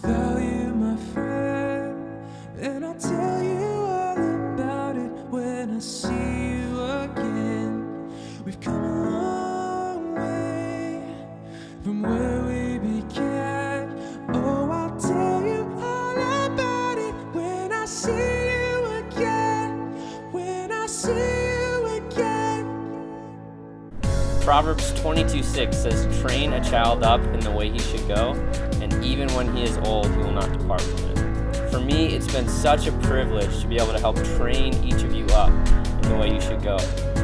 without you, my friend. And I'll tell you all about it when I see you again. We've come a long way from where we began. Oh, I'll tell you all about it when I see you again. When I see you again. Proverbs 22:6 says, "Train a child up in the way he should go, and even when he is old, he will not depart from it." For me, it's been such a privilege to be able to help train each of you up in the way you should go.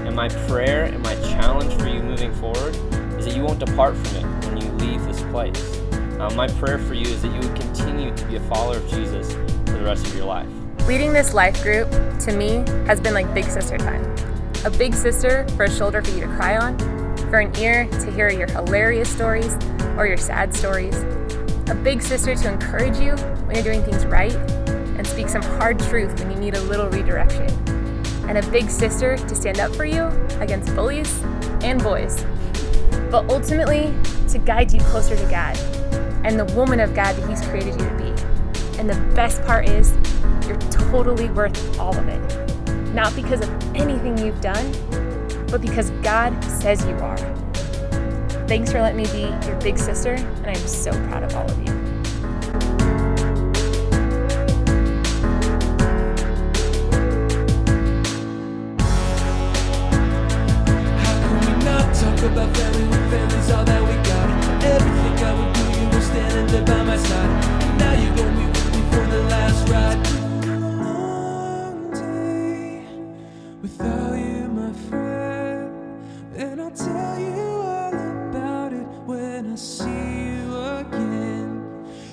And my prayer and my challenge for you moving forward is that you won't depart from it when you leave this place. My prayer for you is that you would continue to be a follower of Jesus for the rest of your life. Leading this life group, to me, has been like big sister time. A big sister for a shoulder for you to cry on, for an ear to hear your hilarious stories or your sad stories. A big sister to encourage you when you're doing things right and speak some hard truth when you need a little redirection. And a big sister to stand up for you against bullies and boys. But ultimately, to guide you closer to God and the woman of God that He's created you to be. And the best part is, you're totally worth all of it. Not because of anything you've done, but because God says you are. Thanks for letting me be your big sister, and I'm so proud of all of you. How can we not talk about family when family's all that we got? Everything I would do, you were standing there by my side. Now you're gonna be with me for the last ride. It's been a long day without you, my friend. And I'll tell you all about it when I see you again.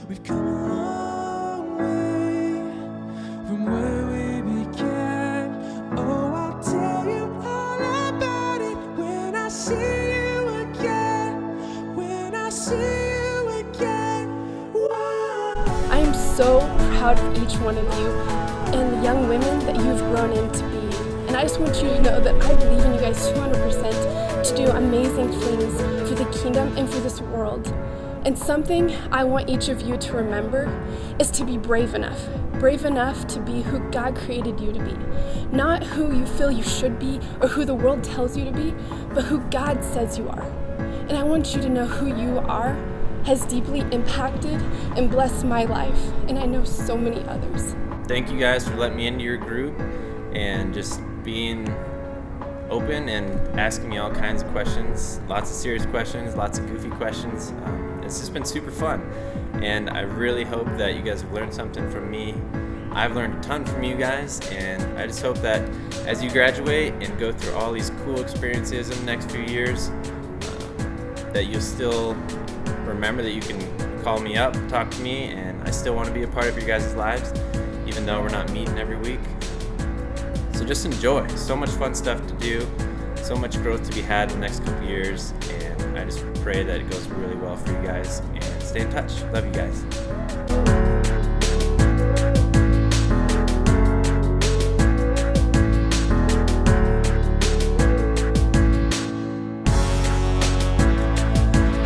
We've come a long way from where we began. Oh, I'll tell you all about it when I see you again. When I see you again. Whoa. I am so proud of each one of you and the young women that you've grown into be. And I just want you to know that I believe in you guys 200% to do amazing things for the kingdom and for this world. And something I want each of you to remember is to be brave enough to be who God created you to be. Not who you feel you should be or who the world tells you to be, but who God says you are. And I want you to know who you are has deeply impacted and blessed my life, and I know so many others. Thank you guys for letting me into your group and just being open and asking me all kinds of questions, lots of serious questions, lots of goofy questions. It's just been super fun, and I really hope that you guys have learned something from me. I've learned a ton from you guys, and I just hope that as you graduate and go through all these cool experiences in the next few years, that you'll still remember that you can call me up, talk to me, and I still want to be a part of your guys' lives, even though we're not meeting every week. So just enjoy. So much fun stuff to do, so much growth to be had in the next couple years, and I just pray that it goes really well for you guys, and stay in touch. Love you guys.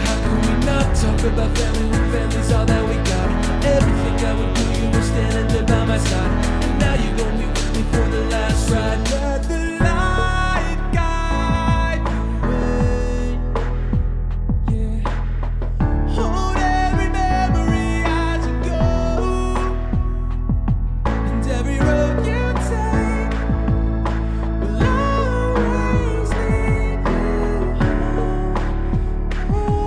How can we not talk about family when family's all that we got? Everything I would do, you were standing there by my side. And now you're gonna be with me for the last ride. Let the light guide the way. Yeah. Hold every memory as you go, and every road you take will always lead you home.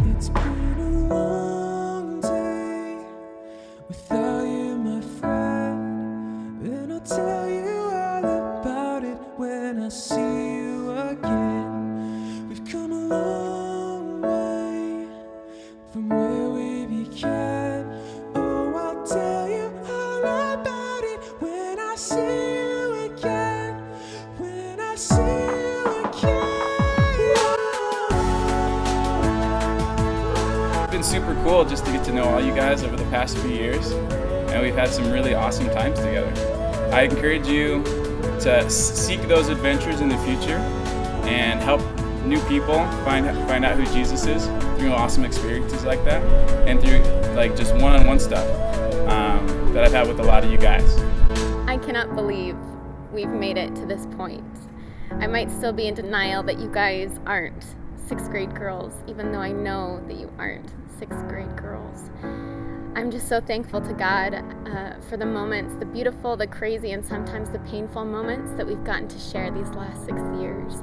It's been a long day without you, my friend. And I'll tell you all about it when I see you again. We've come a long way from where we began. Oh, I'll tell you all about it when I see you again. When I see you again. It's been super cool just to get to know all you guys over the past few years, and we've had some really awesome times together. I encourage you to seek those adventures in the future and help new people find out who Jesus is. through awesome experiences like that, and through like just one-on-one stuff that I've had with a lot of you guys. I cannot believe we've made it to this point. I might still be in denial that you guys aren't sixth grade girls, even though I know that you aren't sixth grade girls. I'm just so thankful to God for the moments, the beautiful, the crazy, and sometimes the painful moments that we've gotten to share these last 6 years.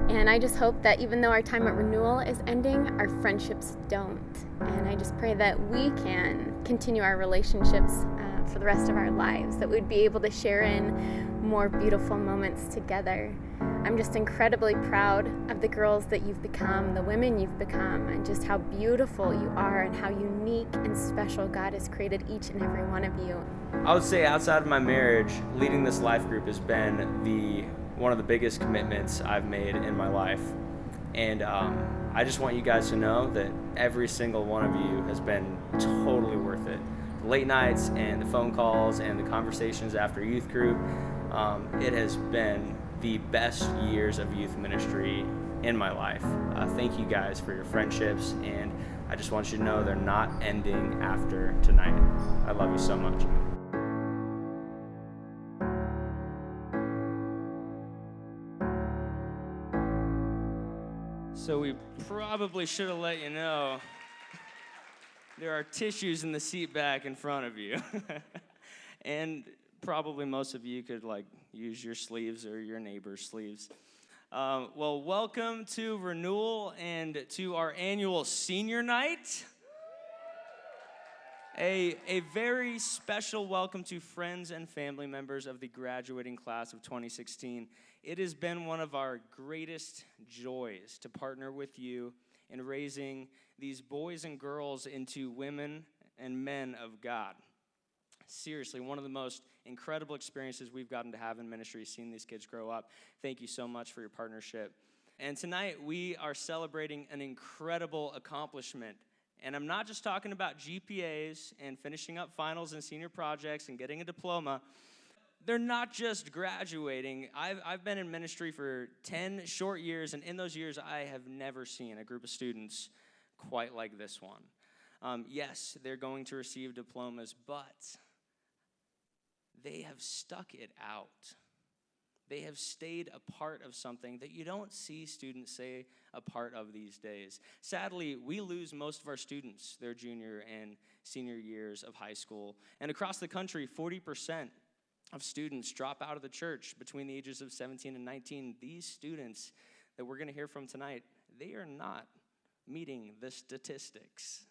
And I just hope that even though our time at Renewal is ending, our friendships don't. And I just pray that we can continue our relationships for the rest of our lives, that we'd be able to share in more beautiful moments together. I'm just incredibly proud of the girls that you've become, the women you've become, and just how beautiful you are and how unique and special God has created each and every one of you. I would say outside of my marriage, leading this life group has been one of the biggest commitments I've made in my life. And I just want you guys to know that every single one of you has been totally worth it. The late nights and the phone calls and the conversations after youth group, it has been the best years of youth ministry in my life. Thank you guys for your friendships, and I just want you to know they're not ending after tonight. I love you so much. So we probably should have let you know there are tissues in the seat back in front of you. And probably most of you could use your sleeves or your neighbor's sleeves. Well, welcome to Renewal and to our annual senior night. A very special welcome to friends and family members of the graduating class of 2016. It has been one of our greatest joys to partner with you in raising these boys and girls into women and men of God. Seriously, one of the most incredible experiences we've gotten to have in ministry, seeing these kids grow up. Thank you so much for your partnership. And tonight, we are celebrating an incredible accomplishment. And I'm not just talking about GPAs and finishing up finals and senior projects and getting a diploma. They're not just graduating. I've been in ministry for 10 short years, and in those years, I have never seen a group of students quite like this one. Yes, they're going to receive diplomas, but they have stuck it out. They have stayed a part of something that you don't see students say a part of these days. Sadly, we lose most of our students their junior and senior years of high school. And across the country, 40% of students drop out of the church between the ages of 17 and 19. These students that we're going to hear from tonight, they are not meeting the statistics.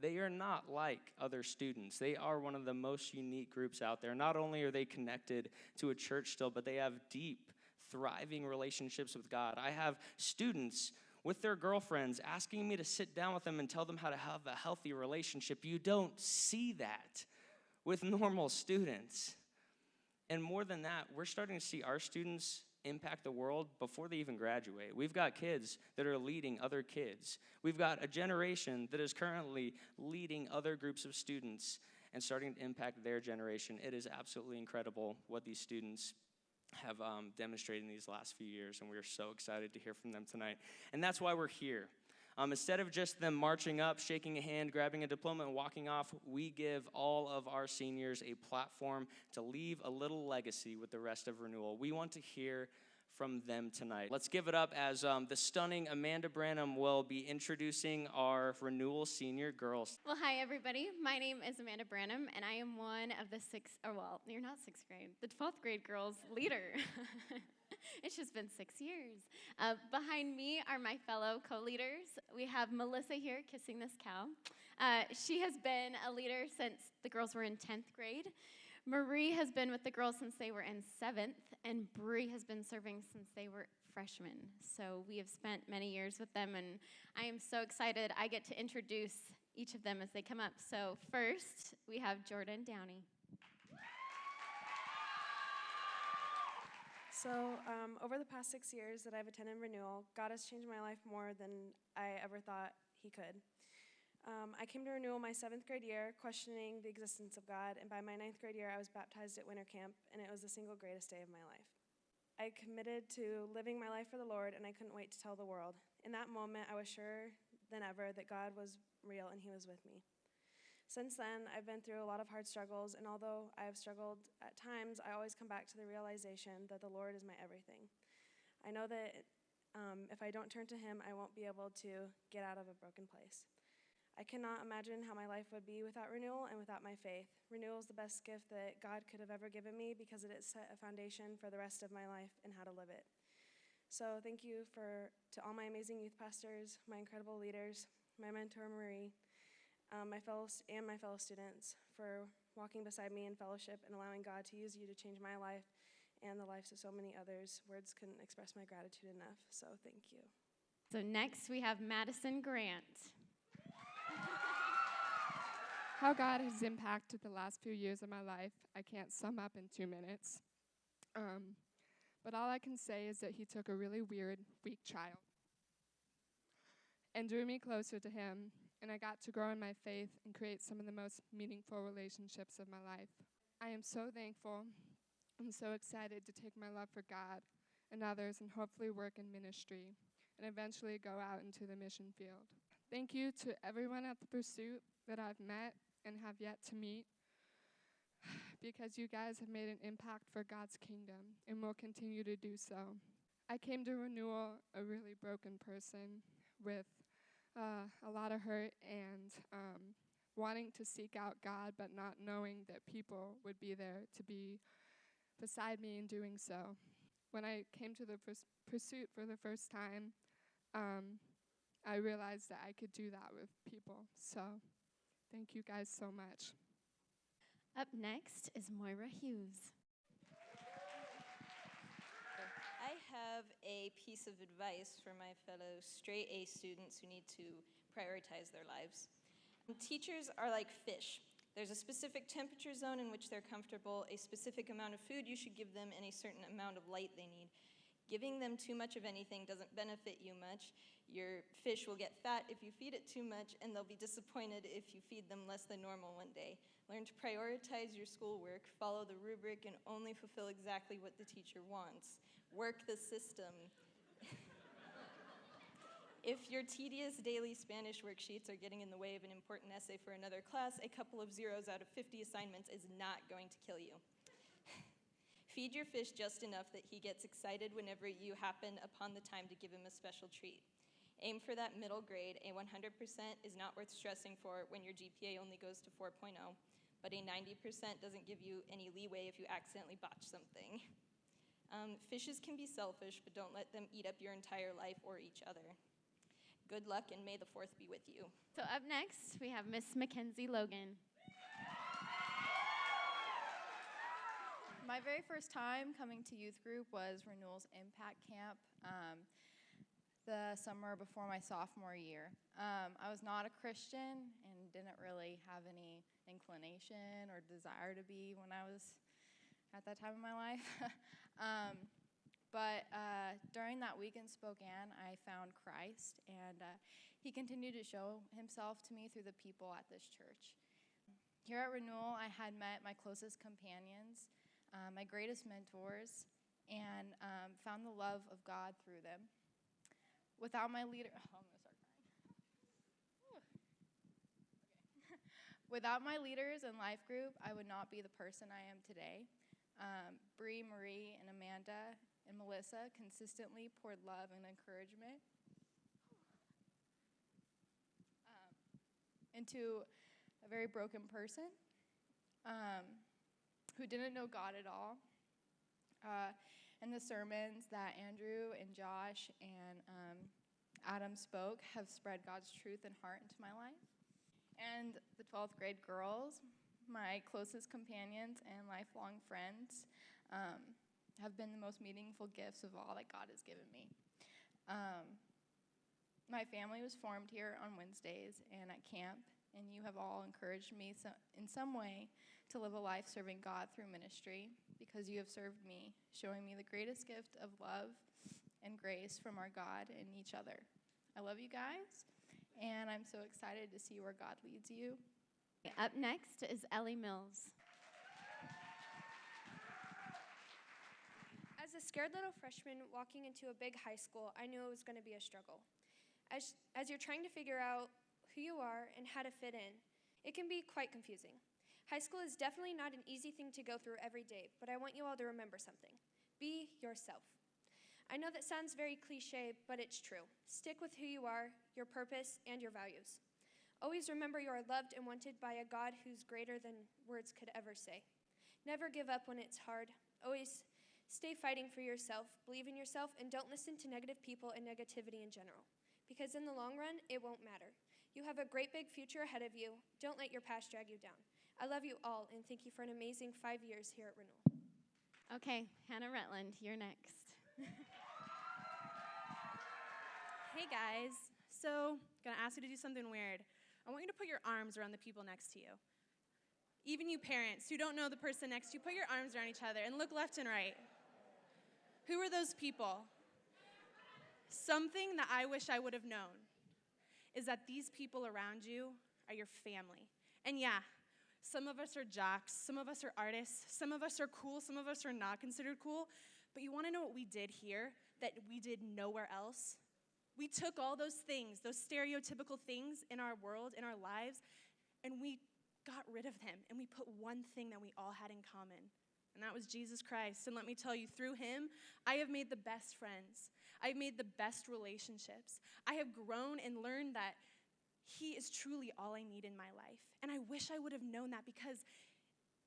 They are not like other students. They are one of the most unique groups out there. Not only are they connected to a church still, but they have deep, thriving relationships with God. I have students with their girlfriends asking me to sit down with them and tell them how to have a healthy relationship. You don't see that with normal students. And more than that, we're starting to see our students impact the world before they even graduate. We've got kids that are leading other kids. We've got a generation that is currently leading other groups of students and starting to impact their generation. It is absolutely incredible what these students have demonstrated in these last few years, and we are so excited to hear from them tonight. And that's why we're here. Instead of just them marching up, shaking a hand, grabbing a diploma, and walking off, we give all of our seniors a platform to leave a little legacy with the rest of Renewal. We want to hear from them tonight. Let's give it up as the stunning Amanda Branham will be introducing our Renewal senior girls. Well, hi, everybody. My name is Amanda Branham, and I am one of the you're not sixth grade, the 12th grade girls leader. It's just been 6 years. Behind me are my fellow co-leaders. We have Melissa here kissing this cow. She has been a leader since the girls were in 10th grade. Marie has been with the girls since they were in 7th, and Bree has been serving since they were freshmen. So we have spent many years with them, and I am so excited I get to introduce each of them as they come up. So first, we have Jordan Downey. So over the past 6 years that I've attended Renewal, God has changed my life more than I ever thought he could. I came to Renewal my 7th grade year, questioning the existence of God, and by my 9th grade year, I was baptized at winter camp, and it was the single greatest day of my life. I committed to living my life for the Lord, and I couldn't wait to tell the world. In that moment, I was sure than ever that God was real and he was with me. Since then, I've been through a lot of hard struggles, and although I have struggled at times, I always come back to the realization that the Lord is my everything. I know that if I don't turn to him, I won't be able to get out of a broken place. I cannot imagine how my life would be without Renewal and without my faith. Renewal is the best gift that God could have ever given me because it has set a foundation for the rest of my life and how to live it. So thank you to all my amazing youth pastors, my incredible leaders, my mentor Marie, my fellow students for walking beside me in fellowship and allowing God to use you to change my life and the lives of so many others. Words couldn't express my gratitude enough, so thank you. So next we have Madison Grant. How God has impacted the last few years of my life, I can't sum up in 2 minutes. But all I can say is that he took a really weird, weak child and drew me closer to him, and I got to grow in my faith and create some of the most meaningful relationships of my life. I am so thankful and so excited to take my love for God and others and hopefully work in ministry and eventually go out into the mission field. Thank you to everyone at the Pursuit that I've met and have yet to meet, because you guys have made an impact for God's kingdom and will continue to do so. I came to Renewal a really broken person with a lot of hurt and wanting to seek out God, but not knowing that people would be there to be beside me in doing so. When I came to the Pursuit for the first time, I realized that I could do that with people. So thank you guys so much. Up next is Moira Hughes. I have a piece of advice for my fellow straight A students who need to prioritize their lives. Teachers are like fish. There's a specific temperature zone in which they're comfortable, a specific amount of food you should give them, and a certain amount of light they need. Giving them too much of anything doesn't benefit you much. Your fish will get fat if you feed it too much, and they'll be disappointed if you feed them less than normal one day. Learn to prioritize your schoolwork, follow the rubric, and only fulfill exactly what the teacher wants. Work the system. If your tedious daily Spanish worksheets are getting in the way of an important essay for another class, a couple of zeros out of 50 assignments is not going to kill you. Feed your fish just enough that he gets excited whenever you happen upon the time to give him a special treat. Aim for that middle grade. A 100% is not worth stressing for when your GPA only goes to 4.0, but a 90% doesn't give you any leeway if you accidentally botch something. Fishes can be selfish, but don't let them eat up your entire life or each other. Good luck, and may the 4th be with you. So up next, we have Miss Mackenzie Logan. My very first time coming to youth group was Renewal's Impact Camp the summer before my sophomore year. I was not a Christian and didn't really have any inclination or desire to be when I was at that time in my life. But during that week in Spokane, I found Christ, and he continued to show himself to me through the people at this church. Here at Renewal, I had met my closest companions, my greatest mentors, and found the love of God through them. Without my leader, I'm gonna start crying. Okay. Without my leaders and life group, I would not be the person I am today. Bree, Marie, and Amanda and Melissa consistently poured love and encouragement into a very broken person who didn't know God at all. And the sermons that Andrew and Josh and Adam spoke have spread God's truth and heart into my life. And the 12th grade girls, my closest companions and lifelong friends, have been the most meaningful gifts of all that God has given me. My family was formed here on Wednesdays and at camp, and you have all encouraged me in some way to live a life serving God through ministry, because you have served me, showing me the greatest gift of love and grace from our God and each other. I love you guys, and I'm so excited to see where God leads you. Up next is Ellie Mills. As a scared little freshman walking into a big high school, I knew it was going to be a struggle. As you're trying to figure out who you are and how to fit in, it can be quite confusing. High school is definitely not an easy thing to go through every day, but I want you all to remember something. Be yourself. I know that sounds very cliche, but it's true. Stick with who you are, your purpose, and your values. Always remember you are loved and wanted by a God who's greater than words could ever say. Never give up when it's hard. Always stay fighting for yourself, believe in yourself, and don't listen to negative people and negativity in general. Because in the long run, it won't matter. You have a great big future ahead of you. Don't let your past drag you down. I love you all, and thank you for an amazing 5 years here at Renewal. Okay, Hannah Rutland, you're next. Hey guys, so gonna ask you to do something weird. I want you to put your arms around the people next to you. Even you parents who don't know the person next to you, put your arms around each other and look left and right. Who are those people? Something that I wish I would have known is that these people around you are your family. And yeah, some of us are jocks, some of us are artists, some of us are cool, some of us are not considered cool, but you wanna know what we did here that we did nowhere else? We took all those things, those stereotypical things in our world, in our lives, and we got rid of them, and we put one thing that we all had in common, and that was Jesus Christ. And let me tell you, through him, I have made the best friends. I've made the best relationships. I have grown and learned that he is truly all I need in my life. And I wish I would have known that, because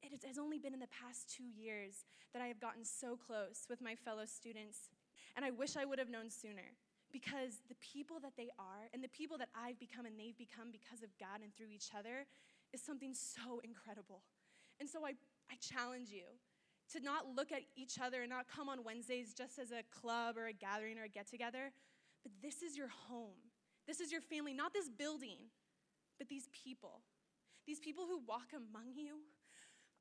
it has only been in the past 2 years that I have gotten so close with my fellow students. And I wish I would have known sooner, because the people that they are and the people that I've become and they've become because of God and through each other is something so incredible. And so I challenge you to not look at each other and not come on Wednesdays just as a club or a gathering or a get-together, but this is your home. This is your family, not this building, but these people. These people who walk among you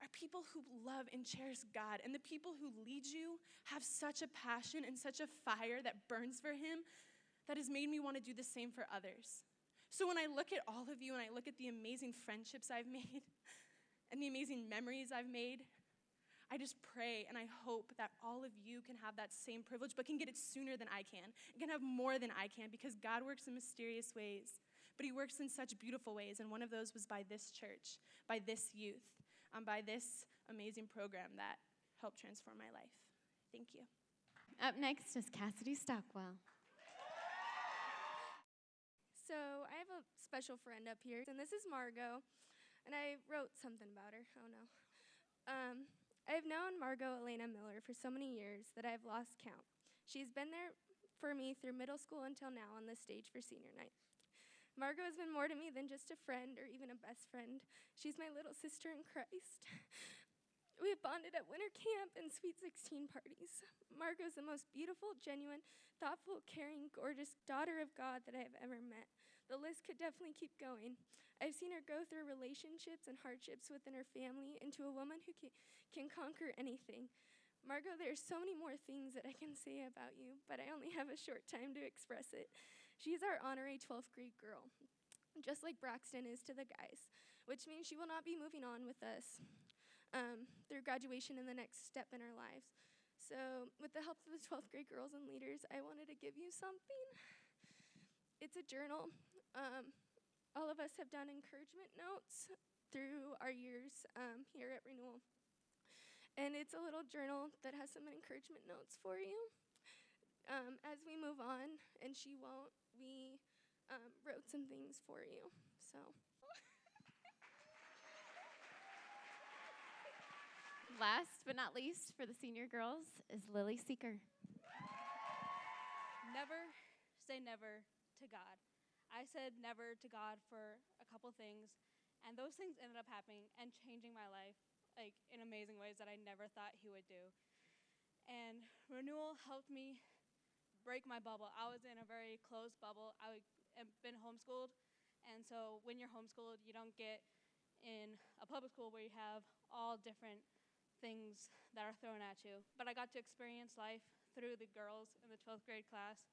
are people who love and cherish God, and the people who lead you have such a passion and such a fire that burns for him that has made me want to do the same for others. So when I look at all of you and I look at the amazing friendships I've made and the amazing memories I've made, I just pray and I hope that all of you can have that same privilege, but can get it sooner than I can, and can have more than I can, because God works in mysterious ways, but he works in such beautiful ways, and one of those was by this church, by this youth, by this amazing program that helped transform my life. Thank you. Up next is Cassidy Stockwell. So I have a special friend up here, and this is Margot, and I wrote something about her. Oh, no. I've known Margot Elena Miller for so many years that I've lost count. She's been there for me through middle school until now on the stage for senior night. Margot has been more to me than just a friend or even a best friend. She's my little sister in Christ. We have bonded at winter camp and Sweet 16 parties. Margot is the most beautiful, genuine, thoughtful, caring, gorgeous daughter of God that I have ever met. The list could definitely keep going. I've seen her go through relationships and hardships within her family into a woman who can conquer anything. Margot, there's so many more things that I can say about you, but I only have a short time to express it. She's our honorary 12th grade girl, just like Braxton is to the guys, which means she will not be moving on with us through graduation and the next step in our lives. So with the help of the 12th grade girls and leaders, I wanted to give you something. It's a journal. All of us have done encouragement notes through our years here at Renewal. And it's a little journal that has some encouragement notes for you. As we move on, and she won't, we wrote some things for you. So. Last but not least for the senior girls is Lily Seeker. Never say never to God. I said never to God for a couple things, and those things ended up happening and changing my life like in amazing ways that I never thought he would do. And Renewal helped me break my bubble. I was in a very closed bubble. I have been homeschooled, and so when you're homeschooled, you don't get in a public school where you have all different things that are thrown at you. But I got to experience life through the girls in the 12th grade class,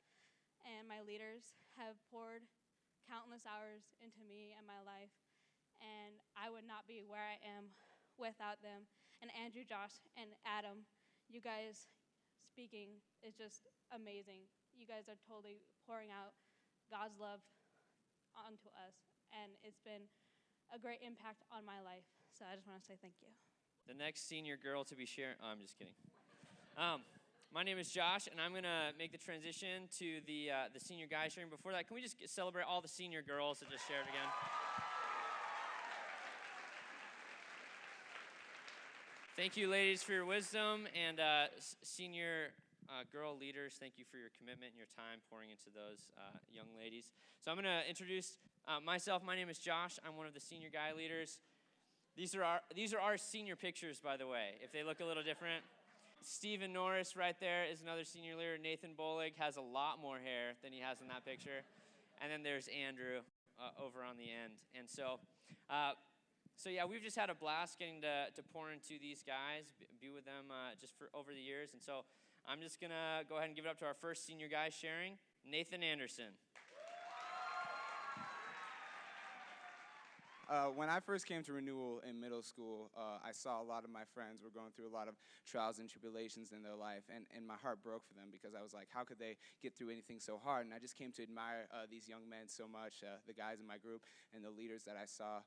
and my leaders have poured countless hours into me and my life, and I would not be where I am without them. And Andrew, Josh, and Adam, you guys speaking is just amazing. You guys are totally pouring out God's love onto us, and it's been a great impact on my life. So I just want to say thank you. The next senior girl to be sharing, I'm just kidding. My name is Josh, and I'm going to make the transition to the senior guy sharing. Before that, can we just celebrate all the senior girls that just shared again? Thank you, ladies, for your wisdom, and senior girl leaders, thank you for your commitment and your time pouring into those young ladies. So I'm going to introduce myself. My name is Josh. I'm one of the senior guy leaders. These are our senior pictures, by the way, if they look a little different. Stephen Norris right there is another senior leader. Nathan Bolig has a lot more hair than he has in that picture. And then there's Andrew over on the end. And so yeah, we've just had a blast getting to pour into these guys, be with them just for over the years. And so I'm just going to go ahead and give it up to our first senior guy sharing, Nathan Anderson. When I first came to Renewal in middle school, I saw a lot of my friends were going through a lot of trials and tribulations in their life, and my heart broke for them because I was like, how could they get through anything so hard? And I just came to admire these young men so much, the guys in my group and the leaders that I saw.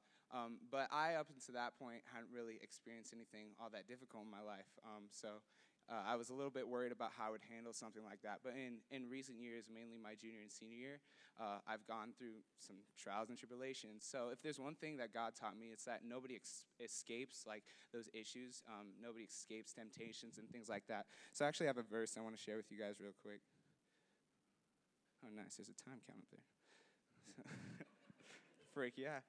But I, up until that point, hadn't really experienced anything all that difficult in my life. I was a little bit worried about how I would handle something like that. But in recent years, mainly my junior and senior year, I've gone through some trials and tribulations. So if there's one thing that God taught me, it's that nobody escapes like those issues. Nobody escapes temptations and things like that. So I actually have a verse I want to share with you guys real quick. Oh, nice. There's a time count up there. Freak, yeah.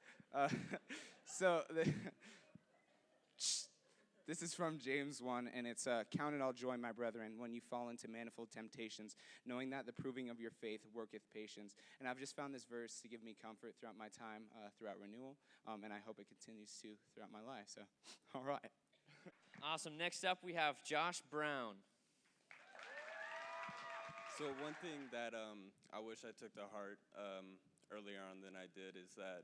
This is from James 1, and it's, count it all joy, my brethren, when you fall into manifold temptations, knowing that the proving of your faith worketh patience. And I've just found this verse to give me comfort throughout my time throughout Renewal, and I hope it continues to throughout my life. So, all right. Awesome. Next up, we have Josh Brown. So one thing that I wish I took to heart earlier on than I did is that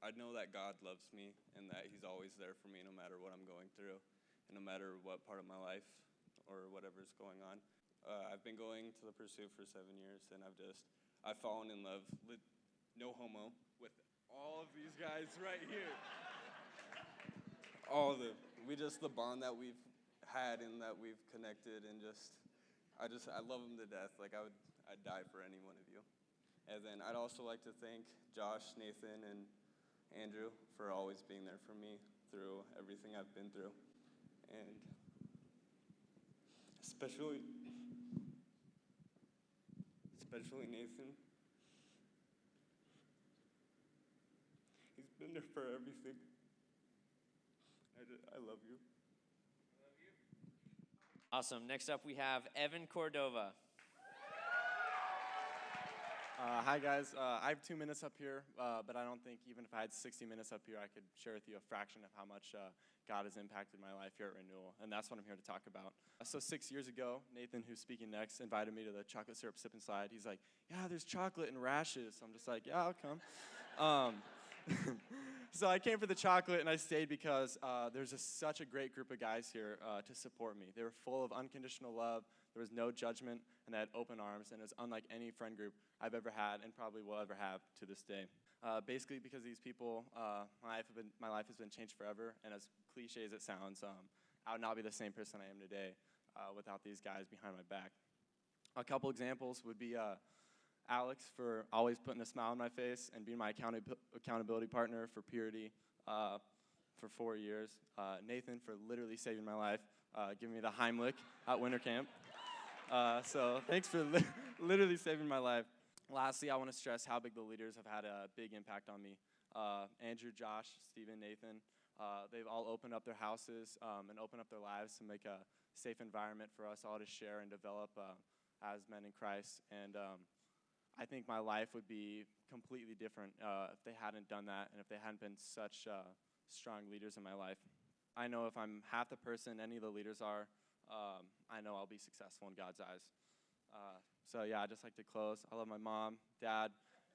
I know that God loves me and that he's always there for me no matter what I'm going through and no matter what part of my life or whatever's going on. I've been going to the Pursuit for 7 years, and I've fallen in love, no homo, with all of these guys right here. All of them. The bond that we've had and that we've connected, and I love them to death. Like I'd die for any one of you. And then I'd also like to thank Josh, Nathan, and Andrew for always being there for me through everything I've been through. And especially Nathan. He's been there for everything. I love you. Awesome. Next up, we have Evan Cordova. Hi, guys. I have 2 minutes up here, but I don't think even if I had 60 minutes up here, I could share with you a fraction of how much God has impacted my life here at Renewal, and that's what I'm here to talk about. So 6 years ago, Nathan, who's speaking next, invited me to the chocolate syrup sip and slide. He's like, yeah, there's chocolate and rashes. So I'm just like, yeah, I'll come. So I came for the chocolate, and I stayed because there's such a great group of guys here to support me. They were full of unconditional love. There was no judgment, and they had open arms, and it was unlike any friend group I've ever had and probably will ever have to this day. Basically, because of these people, my life has been changed forever, and as cliche as it sounds, I would not be the same person I am today without these guys behind my back. A couple examples would be Alex for always putting a smile on my face and being my accountability partner for purity for 4 years. Nathan for literally saving my life, giving me the Heimlich at winter camp. So thanks for literally saving my life. Lastly, I want to stress how big the leaders have had a big impact on me. Andrew, Josh, Stephen, Nathan, they've all opened up their houses and opened up their lives to make a safe environment for us all to share and develop as men in Christ. And I think my life would be completely different if they hadn't done that and if they hadn't been such strong leaders in my life. I know if I'm half the person any of the leaders are, I know I'll be successful in God's eyes. So yeah, I'd just like to close. I love my mom, dad,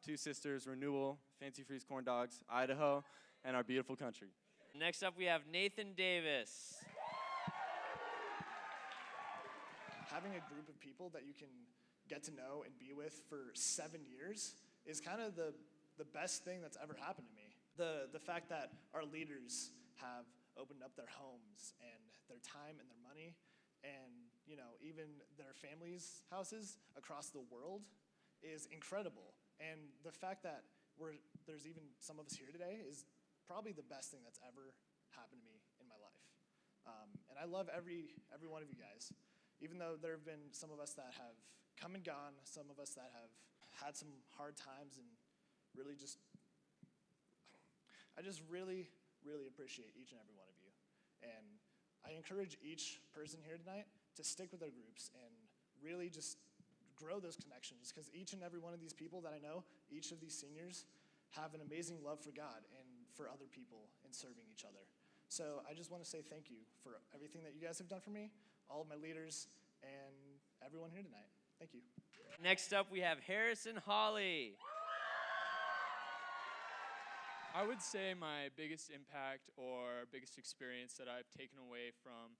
2 sisters, Renewal, Fancy Freeze Corn Dogs, Idaho, and our beautiful country. Next up, we have Nathan Davis. Having a group of people that you can get to know and be with for 7 years is kind of the best thing that's ever happened to me. The fact that our leaders have opened up their homes and their time and their money and, even their families' houses across the world is incredible. And the fact that there's even some of us here today is probably the best thing that's ever happened to me in my life. And I love every one of you guys. Even though there have been some of us that have come and gone, some of us that have had some hard times, and I just really, really appreciate each and every one of you. And I encourage each person here tonight to stick with their groups and really just grow those connections, because each and every one of these people that I know, each of these seniors, have an amazing love for God and for other people and serving each other. So I just want to say thank you for everything that you guys have done for me, all of my leaders, and everyone here tonight. Thank you. Next up, we have Harrison Holly. I would say my biggest impact or biggest experience that I've taken away from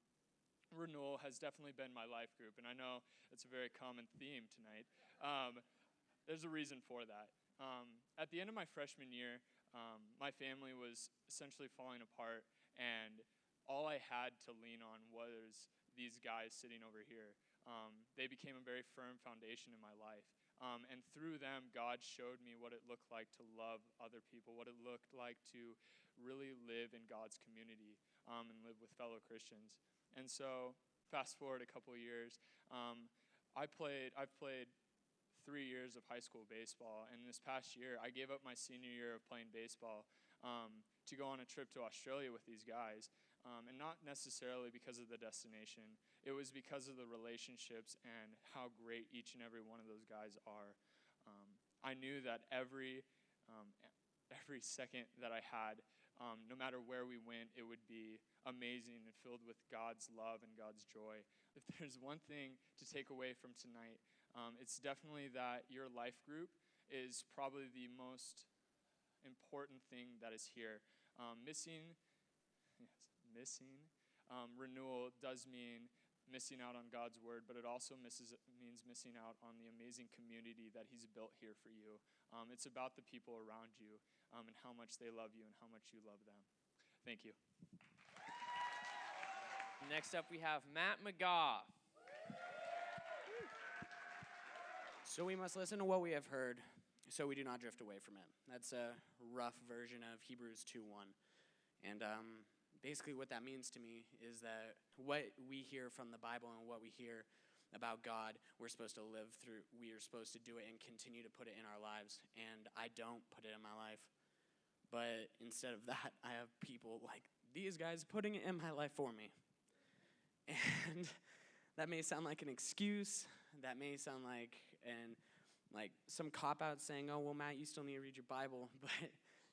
Renewal has definitely been my life group, and I know it's a very common theme tonight. There's a reason for that. At the end of my freshman year, my family was essentially falling apart, and all I had to lean on was these guys sitting over here. They became a very firm foundation in my life. And through them, God showed me what it looked like to love other people, what it looked like to really live in God's community and live with fellow Christians. And so, fast forward a couple of years, I've played 3 years of high school baseball, and this past year, I gave up my senior year of playing baseball to go on a trip to Australia with these guys. And not necessarily because of the destination. It was because of the relationships and how great each and every one of those guys are. I knew that every second that I had, no matter where we went, it would be amazing and filled with God's love and God's joy. If there's one thing to take away from tonight, it's definitely that your life group is probably the most important thing that is here. Missing renewal does mean missing out on God's word, but it also means missing out on the amazing community that he's built here for you. It's about the people around you and how much they love you and how much you love them. Thank you. Next up, we have Matt McGough. So we must listen to what we have heard, so we do not drift away from it. That's a rough version of Hebrews 2:1. And basically what that means to me is that what we hear from the Bible and what we hear about God, we're supposed to live through. We are supposed to do it and continue to put it in our lives. And I don't put it in my life. But instead of that, I have people like these guys putting it in my life for me. And that may sound like an excuse. That may sound like some cop-out saying, oh, well, Matt, you still need to read your Bible.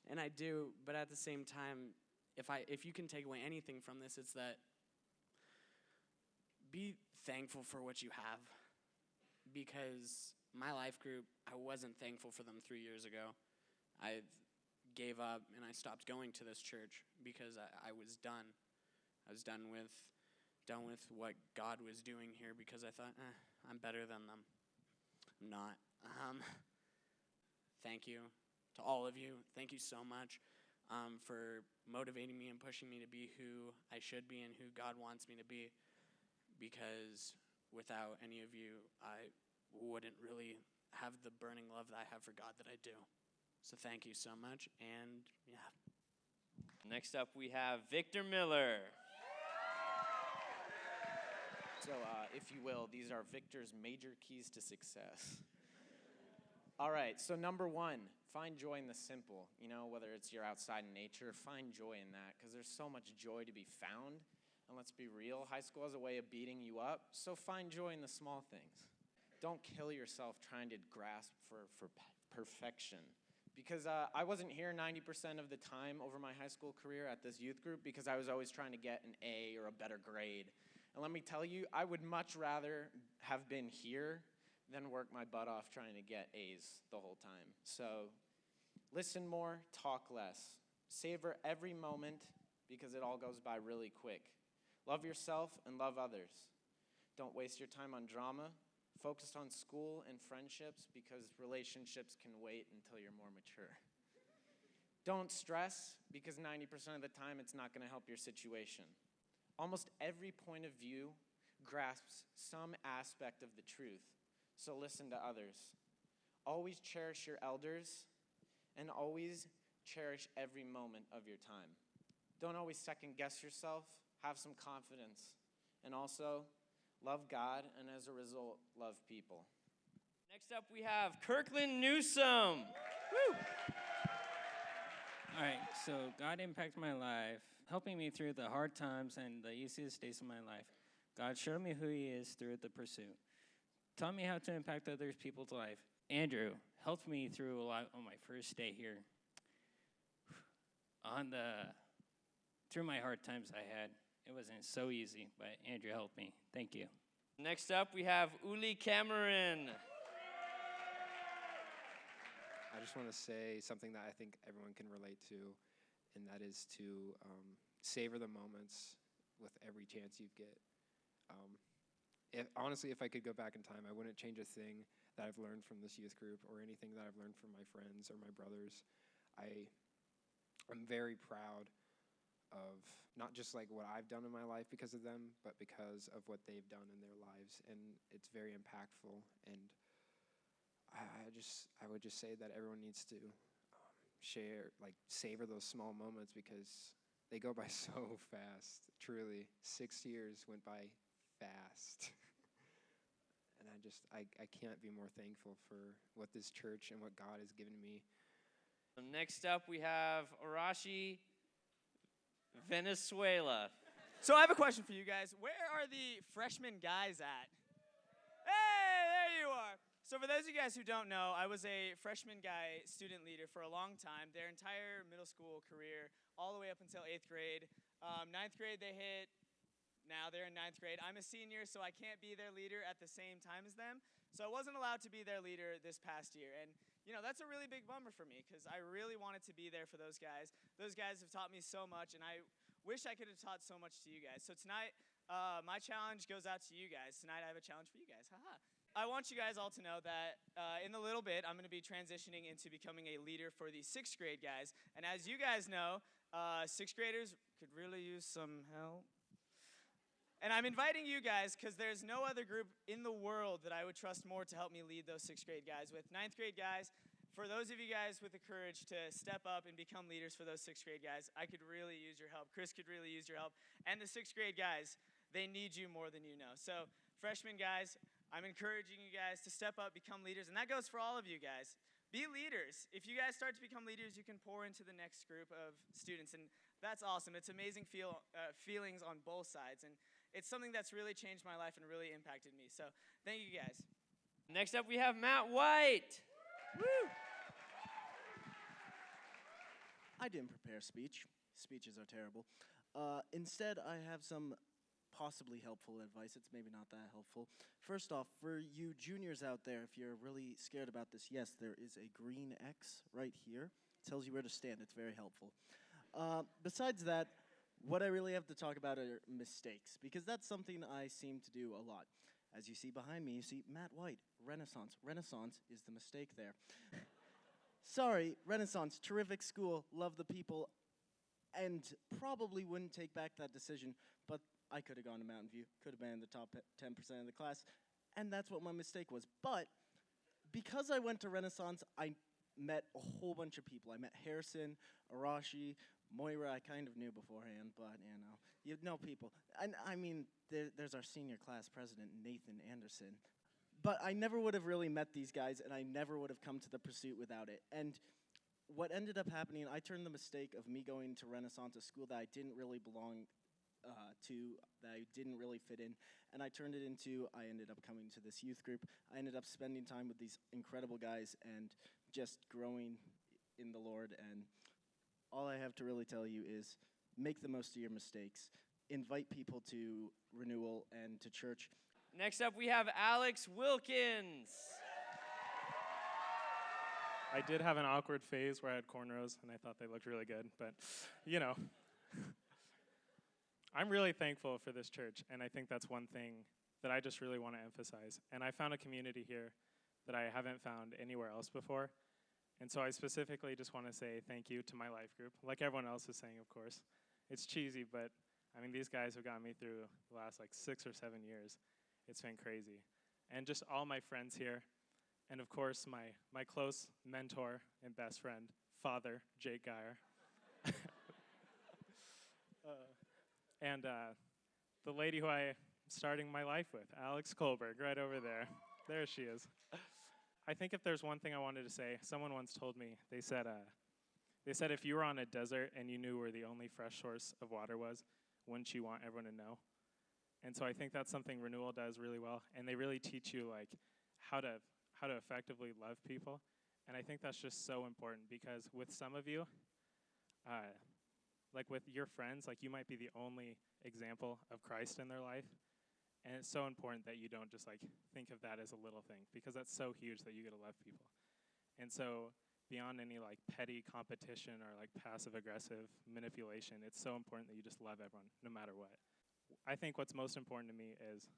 And I do, but at the same time, if you can take away anything from this, it's that be thankful for what you have. Because my life group, I wasn't thankful for them 3 years ago. I gave up and I stopped going to this church because I was done. I was done with what God was doing here because I thought, I'm better than them. I'm not. Thank you to all of you. Thank you so much for motivating me and pushing me to be who I should be and who God wants me to be, because without any of you, I wouldn't really have the burning love that I have for God that I do. So thank you so much, and yeah. Next up, we have Victor Miller. So, if you will, these are Victor's major keys to success. All right, so number one, find joy in the simple. Whether it's you're outside in nature, find joy in that, because there's so much joy to be found. And let's be real, high school has a way of beating you up, so find joy in the small things. Don't kill yourself trying to grasp for perfection. Because I wasn't here 90% of the time over my high school career at this youth group because I was always trying to get an A or a better grade. And let me tell you, I would much rather have been here than work my butt off trying to get A's the whole time. So listen more, talk less. Savor every moment because it all goes by really quick. Love yourself and love others. Don't waste your time on drama. Focus on school and friendships because relationships can wait until you're more mature. Don't stress because 90% of the time it's not going to help your situation. Almost every point of view grasps some aspect of the truth, so listen to others. Always cherish your elders and always cherish every moment of your time. Don't always second guess yourself, have some confidence, and also love God, and as a result, love people. Next up, we have Kirkland Newsom. Woo! All right, so God impacted my life, helping me through the hard times and the easiest days of my life. God showed me who he is through the pursuit. Taught me how to impact other people's life. Andrew helped me through a lot on my first day here. Through my hard times I had. It wasn't so easy, but Andrew helped me. Thank you. Next up, we have Uli Cameron. I just want to say something that I think everyone can relate to, and that is to savor the moments with every chance you get. Honestly, if I could go back in time, I wouldn't change a thing that I've learned from this youth group or anything that I've learned from my friends or my brothers. I'm very proud of not just like what I've done in my life because of them, but because of what they've done in their lives, and it's very impactful. And I would just say that everyone needs to savor those small moments because they go by so fast. Truly, 6 years went by fast. And I can't be more thankful for what this church and what God has given me. Next up, we have Arashi Venezuela. So I have a question for you guys. Where are the freshman guys at? Hey, there you are. So for those of you guys who don't know, I was a freshman guy student leader for a long time, their entire middle school career, all the way up until 8th grade. 9th grade they hit, now they're in 9th grade. I'm a senior, so I can't be their leader at the same time as them. So I wasn't allowed to be their leader this past year. And that's a really big bummer for me because I really wanted to be there for those guys. Those guys have taught me so much, and I wish I could have taught so much to you guys. So tonight, my challenge goes out to you guys. Tonight I have a challenge for you guys. Haha. I want you guys all to know that in a little bit, I'm going to be transitioning into becoming a leader for the 6th grade guys. And as you guys know, 6th graders could really use some help. And I'm inviting you guys because there's no other group in the world that I would trust more to help me lead those 6th grade guys with. 9th grade guys, for those of you guys with the courage to step up and become leaders for those 6th grade guys, I could really use your help. Chris could really use your help. And the 6th grade guys, they need you more than you know. So freshmen guys, I'm encouraging you guys to step up, become leaders, and that goes for all of you guys. Be leaders. If you guys start to become leaders, you can pour into the next group of students, and that's awesome. It's amazing feelings on both sides, and it's something that's really changed my life and really impacted me. So thank you guys. Next up, we have Matt White. Woo! I didn't prepare a speech. Speeches are terrible. Instead, I have some possibly helpful advice. It's maybe not that helpful. First off, for you juniors out there, if you're really scared about this, yes, there is a green X right here. It tells you where to stand. It's very helpful. Besides that, what I really have to talk about are mistakes, because that's something I seem to do a lot. As you see behind me, you see Matt White, Renaissance. Renaissance is the mistake there. Sorry, Renaissance, terrific school, love the people, and probably wouldn't take back that decision, but I could have gone to Mountain View, could have been in the top 10% of the class, and that's what my mistake was. But because I went to Renaissance, I met a whole bunch of people. I met Harrison, Arashi, Moira I kind of knew beforehand, but you know people. And I mean, there's our senior class president, Nathan Anderson. But I never would have really met these guys, and I never would have come to the pursuit without it. And what ended up happening, I turned the mistake of me going to Renaissance, a school that I didn't really belong to, that I didn't really fit in, and I turned it into, I ended up coming to this youth group. I ended up spending time with these incredible guys and just growing in the Lord, and all I have to really tell you is make the most of your mistakes. Invite people to Renewal and to church. Next up, we have Alex Wilkins. I did have an awkward phase where I had cornrows, and I thought they looked really good, but, I'm really thankful for this church, and I think that's one thing that I just really want to emphasize. And I found a community here that I haven't found anywhere else before. And so I specifically just want to say thank you to my life group, like everyone else is saying, of course. It's cheesy, but I mean, these guys have got me through the last like 6 or 7 years. It's been crazy. And just all my friends here, and of course my close mentor and best friend, Father Jake Geyer. And the lady who I'm starting my life with, Alex Kohlberg, right over there. There she is. I think if there's one thing I wanted to say, someone once told me, they said if you were on a desert and you knew where the only fresh source of water was, wouldn't you want everyone to know? And so I think that's something Renewal does really well, and they really teach you like how to effectively love people. And I think that's just so important, because with some of you, like with your friends, like you might be the only example of Christ in their life. And it's so important that you don't just like think of that as a little thing, because that's so huge that you get to love people. And so beyond any like petty competition or like passive aggressive manipulation, it's so important that you just love everyone no matter what. I think what's most important to me is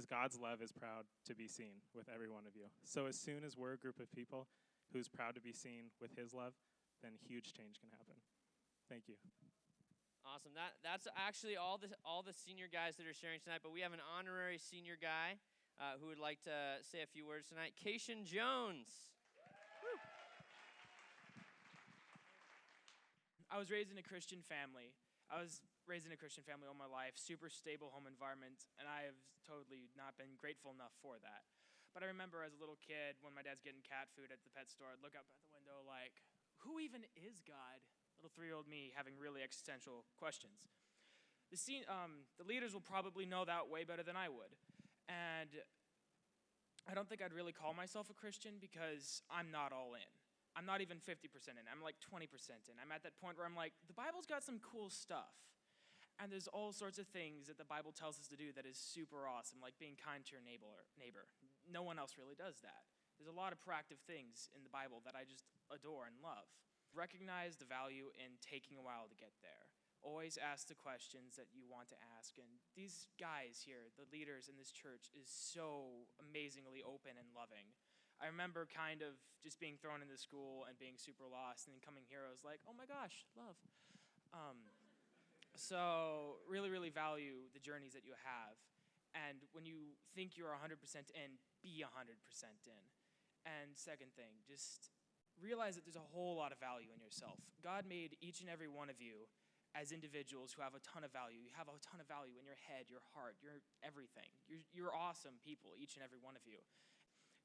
God's love is proud to be seen with every one of you. So as soon as we're a group of people who's proud to be seen with his love, then huge change can happen. Thank you. Awesome. That's actually all the senior guys that are sharing tonight, but we have an honorary senior guy who would like to say a few words tonight. Kayshan Jones. Woo. I was raised in a Christian family. I was raised in a Christian family all my life, super stable home environment, and I have totally not been grateful enough for that. But I remember as a little kid, when my dad's getting cat food at the pet store, I'd look up at the window like, who even is God? Little 3-year-old me having really existential questions. The leaders will probably know that way better than I would. And I don't think I'd really call myself a Christian because I'm not all in. I'm not even 50% in. I'm like 20% in. I'm at that point where I'm like, the Bible's got some cool stuff. And there's all sorts of things that the Bible tells us to do that is super awesome, like being kind to your neighbor. No one else really does that. There's a lot of proactive things in the Bible that I just adore and love. Recognize the value in taking a while to get there. Always ask the questions that you want to ask. And these guys here, the leaders in this church, is so amazingly open and loving. I remember kind of just being thrown into school and being super lost, and then coming here, I was like, oh my gosh, love. So really, really value the journeys that you have. And when you think you're 100% in, be 100% in. And second thing, just realize that there's a whole lot of value in yourself. God made each and every one of you as individuals who have a ton of value. You have a ton of value in your head, your heart, your everything. You're awesome people, each and every one of you.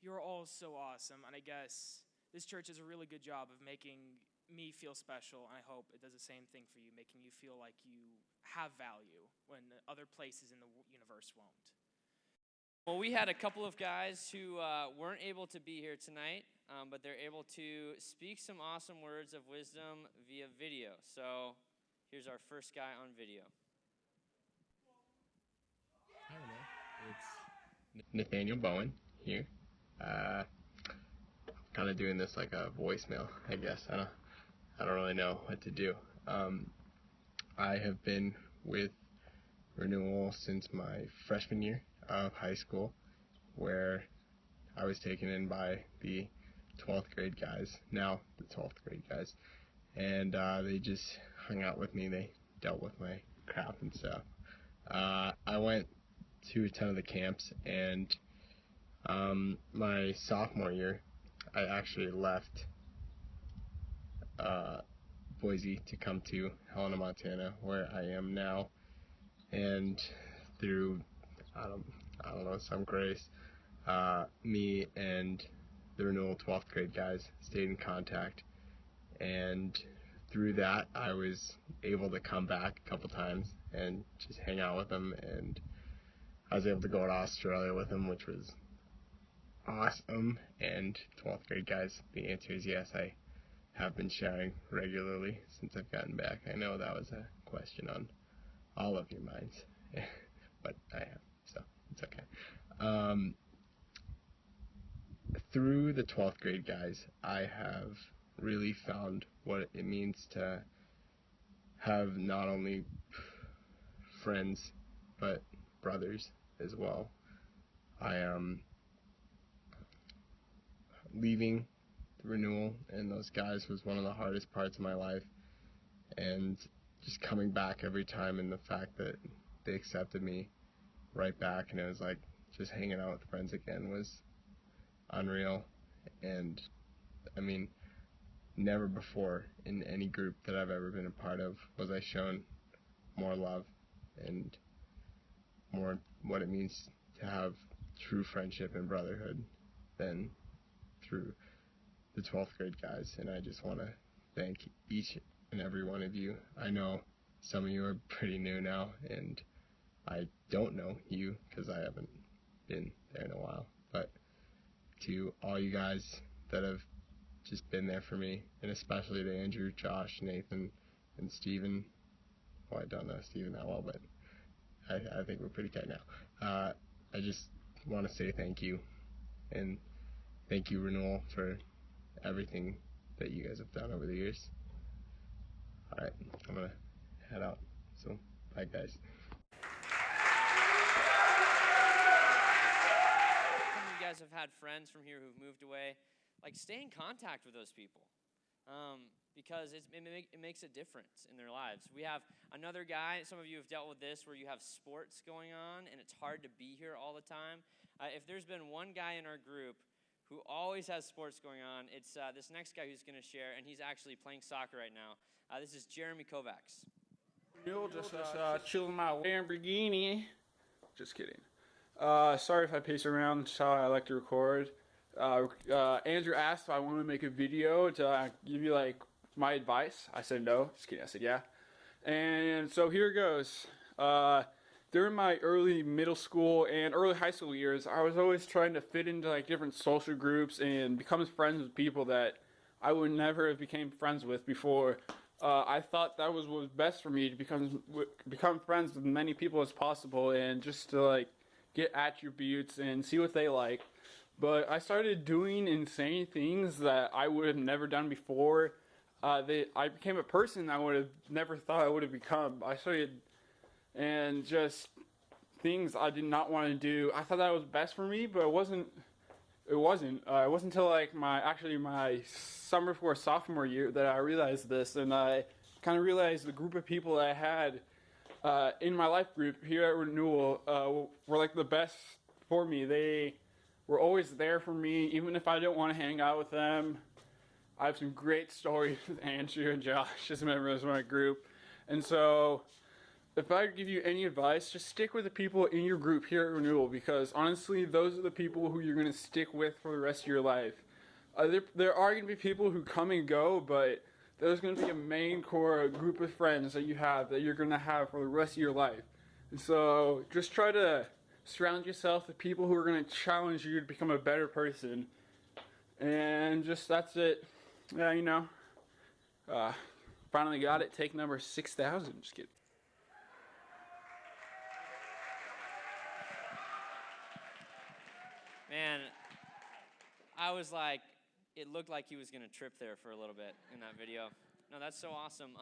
You're all so awesome, and I guess this church does a really good job of making me feel special, and I hope it does the same thing for you, making you feel like you have value when other places in the universe won't. Well, we had a couple of guys who weren't able to be here tonight, but they're able to speak some awesome words of wisdom via video. So here's our first guy on video. I don't know. It's Nathaniel Bowen here. Kind of doing this like a voicemail, I guess. I don't really know what to do. I have been with Renewal since my freshman year of high school, where I was taken in by the 12th grade guys, now the 12th grade guys, and they just hung out with me. They dealt with my crap and stuff. I went to a ton of the camps, and my sophomore year, I actually left Boise to come to Helena, Montana, where I am now, and through I don't know, some grace, me and the Renewal 12th grade guys stayed in contact, and through that I was able to come back a couple times and just hang out with them, and I was able to go to Australia with them, which was awesome. And 12th grade guys, the answer is yes. I have been sharing regularly since I've gotten back. I know that was a question on all of your minds, but I have, so it's okay. Through the 12th grade guys, I have really found what it means to have not only friends, but brothers as well. Leaving Renewal and those guys was one of the hardest parts of my life, and just coming back every time, and the fact that they accepted me right back, and it was like just hanging out with friends again was unreal. And I mean, never before in any group that I've ever been a part of was I shown more love and more what it means to have true friendship and brotherhood than through the 12th grade guys. And I just want to thank each and every one of you. I know some of you are pretty new now, and I don't know you because I haven't been there in a while. But to all you guys that have just been there for me, and especially to Andrew, Josh, Nathan, and Steven. Well, I don't know Steven that well, but I think we're pretty tight now. I just want to say thank you, and thank you, Renewal, for everything that you guys have done over the years. All right, I'm going to head out. So, bye, guys. Some of you guys have had friends from here who've moved away. Like, stay in contact with those people because it makes a difference in their lives. We have another guy, some of you have dealt with this, where you have sports going on and it's hard to be here all the time. If there's been one guy in our group who always has sports going on, it's this next guy who's going to share, and he's actually playing soccer right now. This is Jeremy Kovacs. Just chilling my Lamborghini. Just kidding. Sorry if I pace around. That's how I like to record. Andrew asked if I wanted to make a video to give you like my advice. I said no. Just kidding. I said yeah. And so here it goes. During my early middle school and early high school years, I was always trying to fit into like different social groups and become friends with people that I would never have became friends with before. I thought that was what was best for me, to become friends with as many people as possible and just to like get attributes and see what they like. But I started doing insane things that I would have never done before. I became a person I would have never thought I would have become. I started, and just things I did not want to do. I thought that was best for me, but it wasn't. It wasn't until like my summer before sophomore year that I realized this, and I kind of realized the group of people that I had in my life group here at Renewal were like the best for me. They were always there for me, even if I didn't want to hang out with them. I have some great stories with Andrew and Josh as members of my group. And so, if I give you any advice, just stick with the people in your group here at Renewal, because honestly, those are the people who you're going to stick with for the rest of your life. There are going to be people who come and go, but there's going to be a main core group of friends that you have that you're going to have for the rest of your life. And so, just try to surround yourself with people who are going to challenge you to become a better person. And just, that's it. Yeah, you know. Finally got it. Take number 6,000. Just kidding. Man, I was like, it looked like he was going to trip there for a little bit in that video. No, that's so awesome.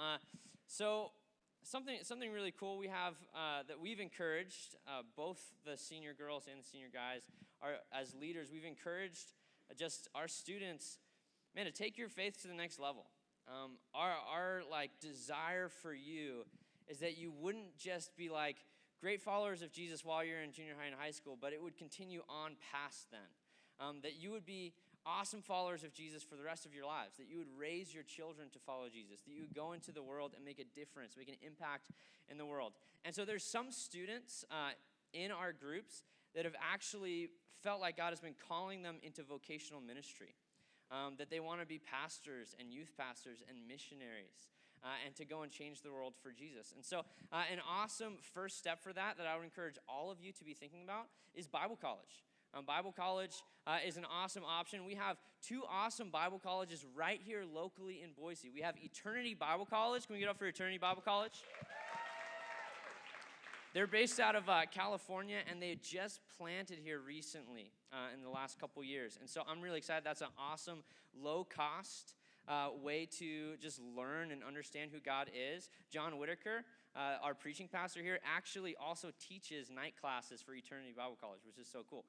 So something really cool we have that we've encouraged, both the senior girls and the senior guys, as leaders, we've encouraged just our students, man, to take your faith to the next level. Our like desire for you is that you wouldn't just be like great followers of Jesus while you're in junior high and high school, but it would continue on past then. That you would be awesome followers of Jesus for the rest of your lives, that you would raise your children to follow Jesus, that you would go into the world and make a difference, make an impact in the world. And so there's some students in our groups that have actually felt like God has been calling them into vocational ministry, that they want to be pastors and youth pastors and missionaries, and to go and change the world for Jesus. And so an awesome first step for that I would encourage all of you to be thinking about is Bible college. Bible college is an awesome option. We have 2 awesome Bible colleges right here locally in Boise. We have Eternity Bible College. Can we get up for Eternity Bible College? They're based out of California, and they just planted here recently in the last couple years. And so I'm really excited. That's an awesome, low-cost way to just learn and understand who God is. John Whitaker, our preaching pastor here, actually also teaches night classes for Eternity Bible College, which is so cool.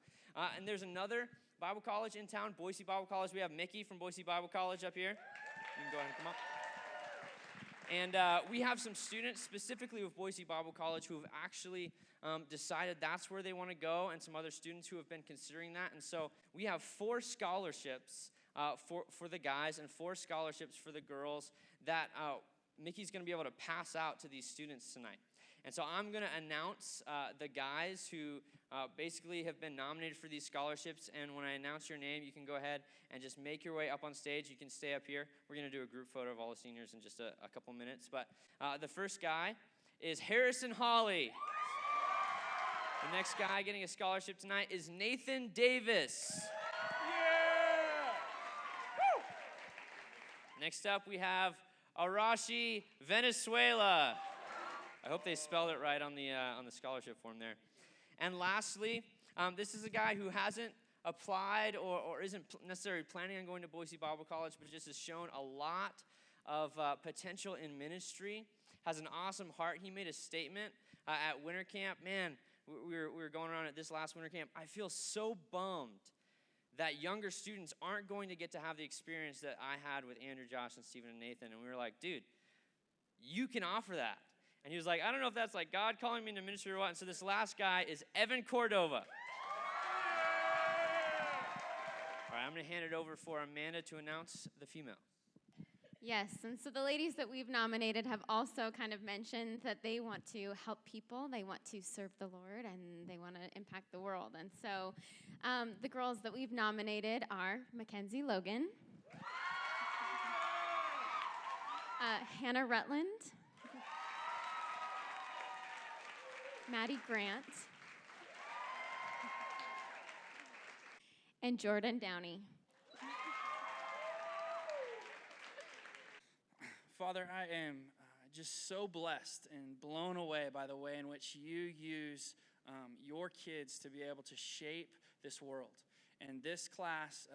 And there's another Bible college in town, Boise Bible College. We have Mickey from Boise Bible College up here. You can go ahead and come up. And we have some students specifically with Boise Bible College who have actually decided that's where they want to go, and some other students who have been considering that. And so we have 4 scholarships for the guys and 4 scholarships for the girls that Mickey's going to be able to pass out to these students tonight. And so I'm going to announce the guys who basically have been nominated for these scholarships. And when I announce your name, you can go ahead and just make your way up on stage. You can stay up here. We're going to do a group photo of all the seniors in just a couple minutes. But the first guy is Harrison Hawley. The next guy getting a scholarship tonight is Nathan Davis. Next up, we have Arashi Venezuela. I hope they spelled it right on the scholarship form there. And lastly, this is a guy who hasn't applied or isn't necessarily planning on going to Boise Bible College, but just has shown a lot of potential in ministry, has an awesome heart. He made a statement at winter camp. Man, we were going around at this last winter camp. I feel so bummed that younger students aren't going to get to have the experience that I had with Andrew, Josh, and Stephen, and Nathan. And we were like, dude, you can offer that. And he was like, I don't know if that's like God calling me into ministry or what. And so this last guy is Evan Cordova. All right, I'm going to hand it over for Amanda to announce the female. Yes, and so the ladies that we've nominated have also kind of mentioned that they want to help people, they want to serve the Lord, and they want to impact the world. And so the girls that we've nominated are Mackenzie Logan, Hannah Rutland, Maddie Grant, and Jordan Downey. Father, I am just so blessed and blown away by the way in which you use your kids to be able to shape this world. And this class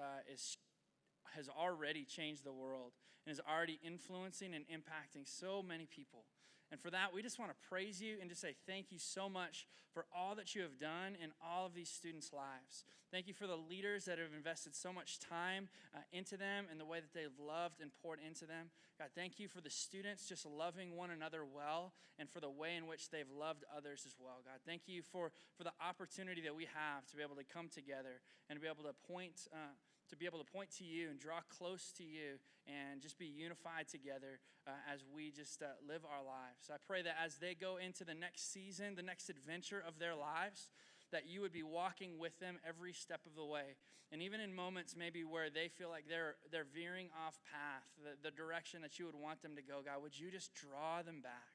has already changed the world and is already influencing and impacting so many people. And for that, we just want to praise you and just say thank you so much for all that you have done in all of these students' lives. Thank you for the leaders that have invested so much time into them and the way that they've loved and poured into them. God, thank you for the students just loving one another well and for the way in which they've loved others as well. God, thank you for the opportunity that we have to be able to come together and to be able to point to you and draw close to you and just be unified together as we just live our lives. I pray that as they go into the next season, the next adventure of their lives, that you would be walking with them every step of the way. And even in moments maybe where they feel like they're veering off path, the direction that you would want them to go, God, would you just draw them back?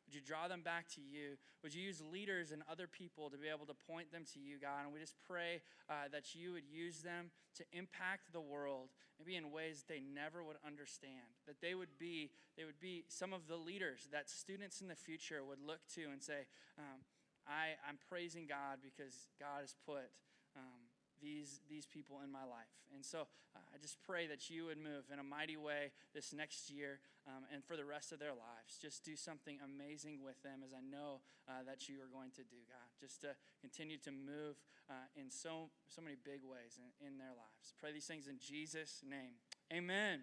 Would you draw them back to you? Would you use leaders and other people to be able to point them to you, God? And we just pray that you would use them to impact the world, maybe in ways they never would understand. That they would be some of the leaders that students in the future would look to and say, I'm praising God because God has put these people in my life. And so I just pray that you would move in a mighty way this next year and for the rest of their lives. Just do something amazing with them, as I know that you are going to do, God. Just to continue to move in so many big ways in their lives. Pray these things in Jesus' name. Amen.